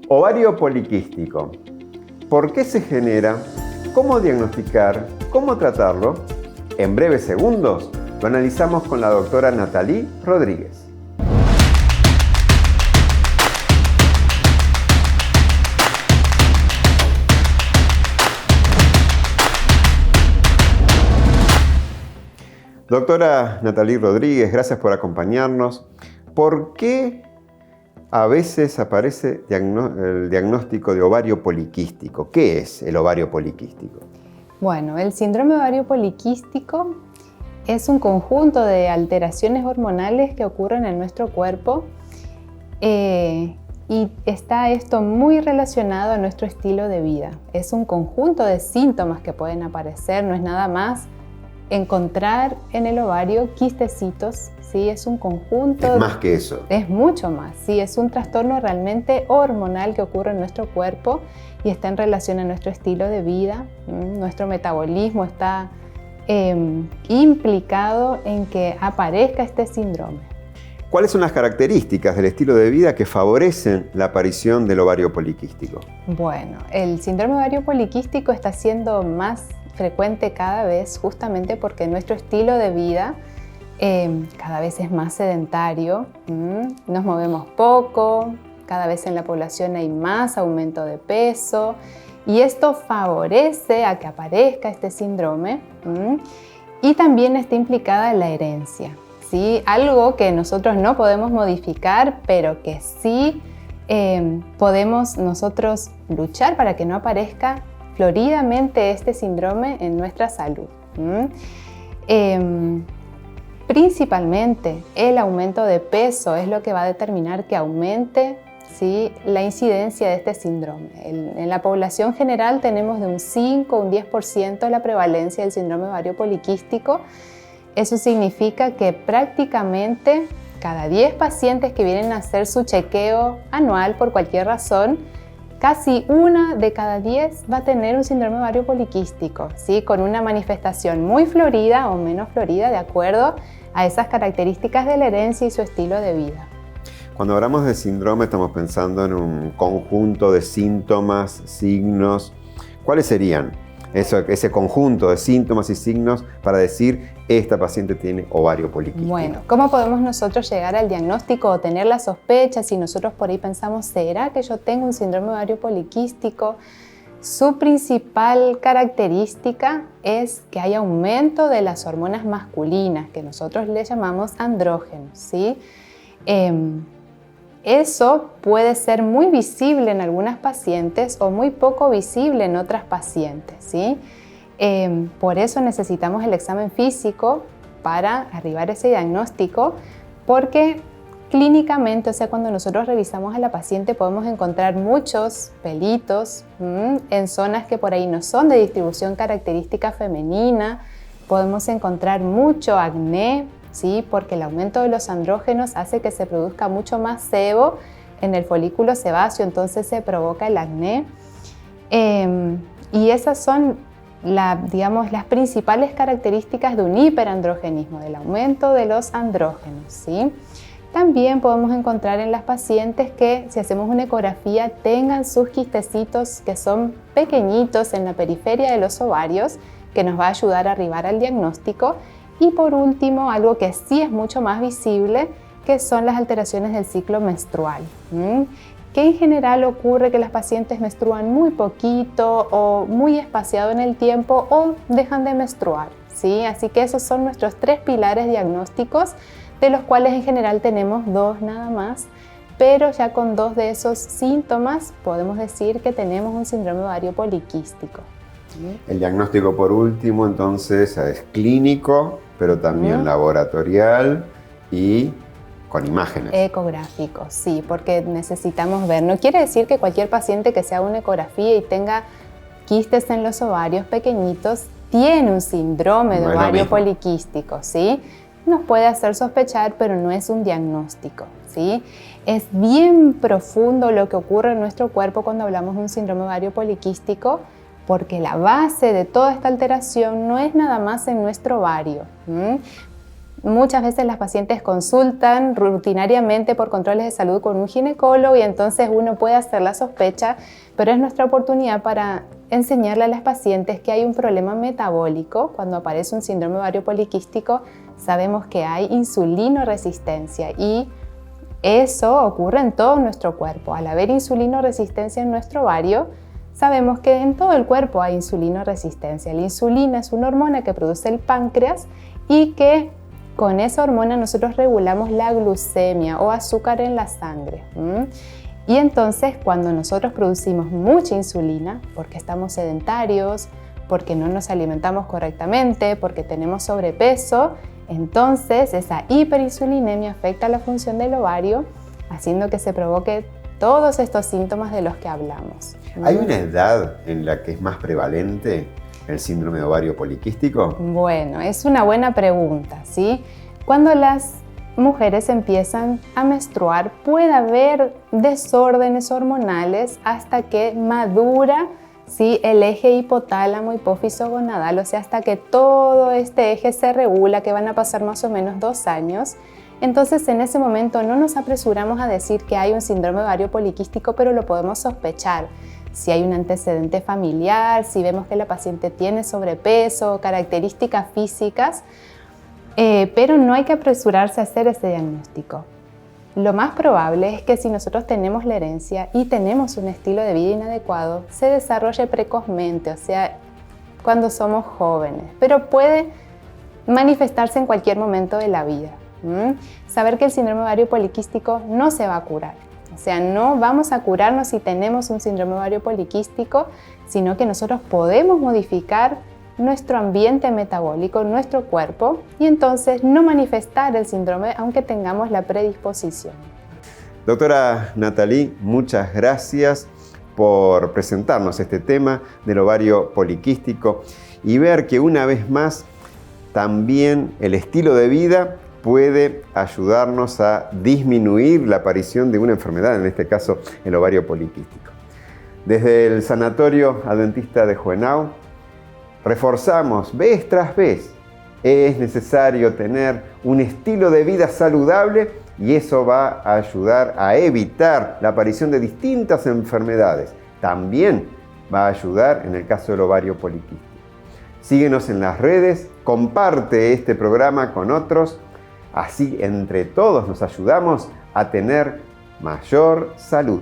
Ovario poliquístico. ¿Por qué se genera? ¿Cómo diagnosticar? ¿Cómo tratarlo? En breves segundos lo analizamos con la doctora Nathalie Rodríguez. Doctora Nathalie Rodríguez, gracias por acompañarnos. ¿Por qué a veces aparece el diagnóstico de ovario poliquístico? ¿Qué es el ovario poliquístico? Bueno, el síndrome ovario poliquístico es un conjunto de alteraciones hormonales que ocurren en nuestro cuerpo y está esto muy relacionado a nuestro estilo de vida. Es un conjunto de síntomas que pueden aparecer, no es nada más encontrar en el ovario quistecitos, ¿sí? Es un conjunto. Es más que eso. Es mucho más, sí, es un trastorno realmente hormonal que ocurre en nuestro cuerpo y está en relación a nuestro estilo de vida. Nuestro metabolismo está implicado en que aparezca este síndrome. ¿Cuáles son las características del estilo de vida que favorecen la aparición del ovario poliquístico? Bueno, el síndrome ovario poliquístico está siendo más frecuente cada vez justamente porque nuestro estilo de vida cada vez es más sedentario, nos movemos poco, cada vez en la población hay más aumento de peso y esto favorece a que aparezca este síndrome y también está implicada la herencia, ¿sí? Algo que nosotros no podemos modificar, pero que sí podemos nosotros luchar para que no aparezca floridamente este síndrome en nuestra salud. Principalmente el aumento de peso es lo que va a determinar que aumente, ¿sí?, la incidencia de este síndrome. En la población general tenemos de un 5 a un 10% la prevalencia del síndrome ovario poliquístico. Eso significa que prácticamente cada 10 pacientes que vienen a hacer su chequeo anual por cualquier razón, casi una de cada 10 va a tener un síndrome ovario poliquístico, ¿sí?, con una manifestación muy florida o menos florida de acuerdo a esas características de la herencia y su estilo de vida. Cuando hablamos de síndrome estamos pensando en un conjunto de síntomas, signos. ¿Cuáles serían ese conjunto de síntomas y signos para decir esta paciente tiene ovario poliquístico? Bueno, ¿cómo podemos nosotros llegar al diagnóstico o tener la sospecha si nosotros por ahí pensamos, ¿será que yo tengo un síndrome ovario poliquístico? Su principal característica es que hay aumento de las hormonas masculinas, que nosotros le llamamos andrógenos, ¿sí? Eso puede ser muy visible en algunas pacientes o muy poco visible en otras pacientes, ¿sí? Por eso necesitamos el examen físico para arribar a ese diagnóstico, porque clínicamente, o sea, cuando nosotros revisamos a la paciente podemos encontrar muchos pelitos en zonas que por ahí no son de distribución característica femenina, podemos encontrar mucho acné, ¿sí?, porque el aumento de los andrógenos hace que se produzca mucho más sebo en el folículo sebáceo, entonces se provoca el acné. Y esas son digamos, las principales características de un hiperandrogenismo, del aumento de los andrógenos, ¿sí? También podemos encontrar en las pacientes que si hacemos una ecografía tengan sus quistecitos que son pequeñitos en la periferia de los ovarios, que nos va a ayudar a arribar al diagnóstico. Y por último, algo que sí es mucho más visible, que son las alteraciones del ciclo menstrual, que en general ocurre que las pacientes menstruan muy poquito o muy espaciado en el tiempo o dejan de menstruar, ¿sí? Así que esos son nuestros 3 pilares diagnósticos, de los cuales en general tenemos 2 nada más, pero ya con 2 de esos síntomas podemos decir que tenemos un síndrome ovario poliquístico. El diagnóstico por último entonces es clínico, pero también laboratorial y con imágenes. Ecográfico, sí, porque necesitamos ver. No quiere decir que cualquier paciente que se haga una ecografía y tenga quistes en los ovarios pequeñitos tiene un síndrome de ovario poliquístico, ¿sí? Nos puede hacer sospechar, pero no es un diagnóstico, ¿sí? Es bien profundo lo que ocurre en nuestro cuerpo cuando hablamos de un síndrome ovario poliquístico, porque la base de toda esta alteración no es nada más en nuestro ovario. Muchas veces las pacientes consultan rutinariamente por controles de salud con un ginecólogo y entonces uno puede hacer la sospecha, pero es nuestra oportunidad para enseñarle a las pacientes que hay un problema metabólico. Cuando aparece un síndrome ovario poliquístico, sabemos que hay insulinoresistencia y eso ocurre en todo nuestro cuerpo. Al haber insulinoresistencia en nuestro ovario, sabemos que en todo el cuerpo hay insulinoresistencia. La insulina es una hormona que produce el páncreas y que con esa hormona nosotros regulamos la glucemia o azúcar en la sangre. Y entonces cuando nosotros producimos mucha insulina, porque estamos sedentarios, porque no nos alimentamos correctamente, porque tenemos sobrepeso, entonces esa hiperinsulinemia afecta la función del ovario, haciendo que se provoque todos estos síntomas de los que hablamos. ¿Hay una edad en la que es más prevalente el síndrome de ovario poliquístico? Bueno, es una buena pregunta, ¿sí? Cuando las mujeres empiezan a menstruar, puede haber desórdenes hormonales hasta que madura, ¿sí?, el eje hipotálamo hipófiso gonadal, o sea, hasta que todo este eje se regula, que van a pasar más o menos 2 años. Entonces, en ese momento no nos apresuramos a decir que hay un síndrome ovario poliquístico, pero lo podemos sospechar. Si hay un antecedente familiar, si vemos que la paciente tiene sobrepeso, características físicas, pero no hay que apresurarse a hacer ese diagnóstico. Lo más probable es que si nosotros tenemos la herencia y tenemos un estilo de vida inadecuado, se desarrolle precozmente, o sea, cuando somos jóvenes, pero puede manifestarse en cualquier momento de la vida. Saber que el síndrome ovario poliquístico no se va a curar. O sea, no vamos a curarnos si tenemos un síndrome ovario poliquístico, sino que nosotros podemos modificar nuestro ambiente metabólico, nuestro cuerpo, y entonces no manifestar el síndrome aunque tengamos la predisposición. Doctora Nathalie, muchas gracias por presentarnos este tema del ovario poliquístico y ver que una vez más también el estilo de vida puede ayudarnos a disminuir la aparición de una enfermedad, en este caso el ovario poliquístico. Desde el Sanatorio Adventista de Juvenal reforzamos vez tras vez, es necesario tener un estilo de vida saludable y eso va a ayudar a evitar la aparición de distintas enfermedades. También va a ayudar en el caso del ovario poliquístico. Síguenos en las redes, comparte este programa con otros. Así entre todos nos ayudamos a tener mayor salud.